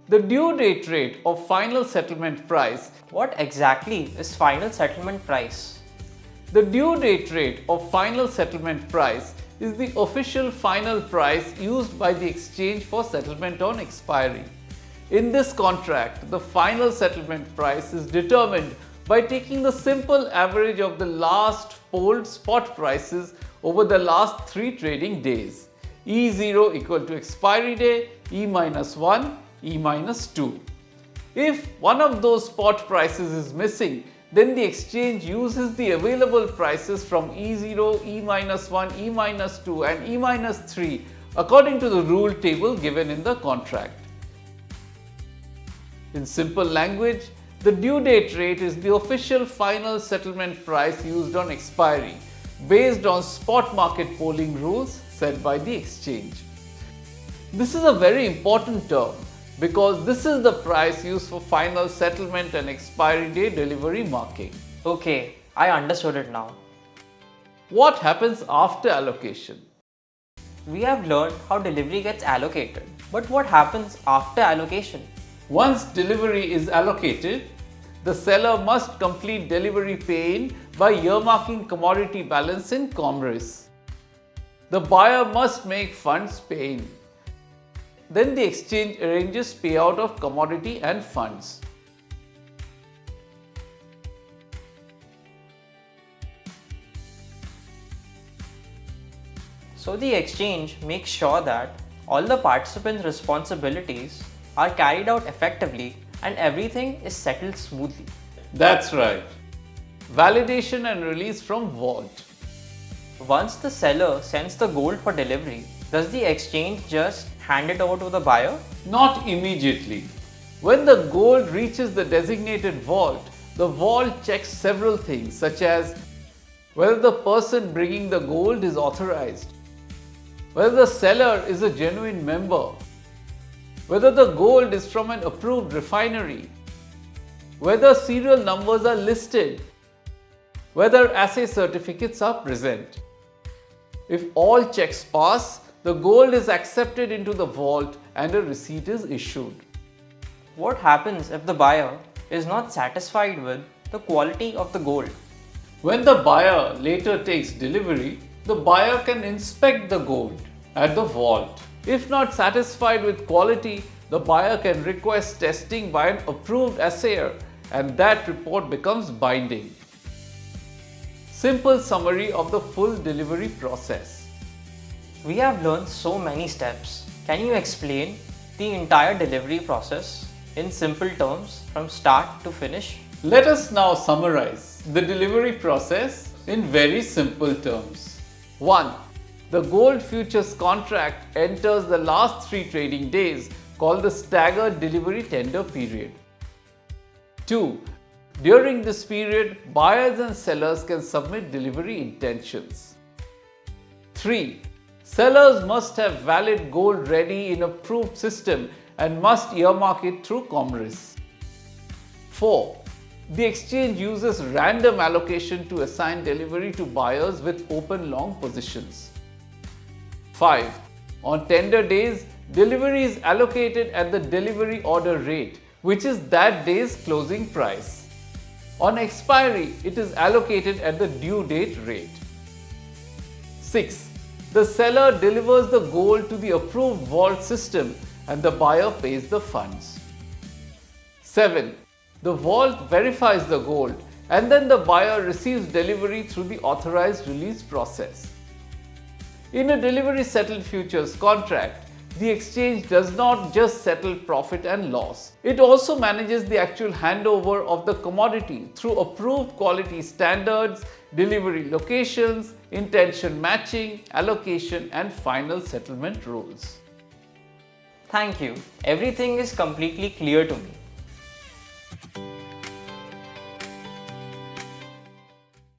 The due date rate of final settlement price. What exactly is final settlement price? The due date rate of final settlement price is the official final price used by the exchange for settlement on expiry. In this contract, the final settlement price is determined by taking the simple average of the last polled spot prices over the last 3 trading days. E0 equal to expiry day, E minus 1, E minus 2. If one of those spot prices is missing, then the exchange uses the available prices from E0, E minus 1, E minus 2 and E minus 3 according to the rule table given in the contract. In simple language, the due date rate is the official final settlement price used on expiry based on spot market polling rules set by the exchange. This is a very important term because this is the price used for final settlement and expiry day delivery marking. Okay, I understood it now. What happens after allocation? We have learned how delivery gets allocated, but what happens after allocation? Once delivery is allocated, the seller must complete delivery pay-in by earmarking commodity balance in Commerce. The buyer must make funds pay-in. Then the exchange arranges payout of commodity and funds. So the exchange makes sure that all the participants' responsibilities are carried out effectively and everything is settled smoothly. That's right. Validation and release from vault. Once the seller sends the gold for delivery, does the exchange just hand it over to the buyer? Not immediately. When the gold reaches the designated vault, the vault checks several things such as whether the person bringing the gold is authorized, whether the seller is a genuine member, whether the gold is from an approved refinery, whether serial numbers are listed, whether assay certificates are present. If all checks pass, the gold is accepted into the vault and a receipt is issued. What happens if the buyer is not satisfied with the quality of the gold? When the buyer later takes delivery, the buyer can inspect the gold at the vault. If not satisfied with quality, the buyer can request testing by an approved assayer and that report becomes binding. Simple summary of the full delivery process. We have learned so many steps. Can you explain the entire delivery process in simple terms from start to finish? Let us now summarize the delivery process in very simple terms. 1. The gold futures contract enters the last 3 trading days called the staggered delivery tender period. 2. During this period, buyers and sellers can submit delivery intentions. 3. Sellers must have valid gold ready in approved system and must earmark it through Commerce. 4. The exchange uses random allocation to assign delivery to buyers with open long positions. 5. On tender days, delivery is allocated at the delivery order rate, which is that day's closing price. On expiry, it is allocated at the due date rate. 6. The seller delivers the gold to the approved vault system and the buyer pays the funds. 7. The vault verifies the gold and then the buyer receives delivery through the authorized release process. In a delivery settled futures contract, the exchange does not just settle profit and loss. It also manages the actual handover of the commodity through approved quality standards, delivery locations, intention matching, allocation and final settlement rules. Thank you. Everything is completely clear to me.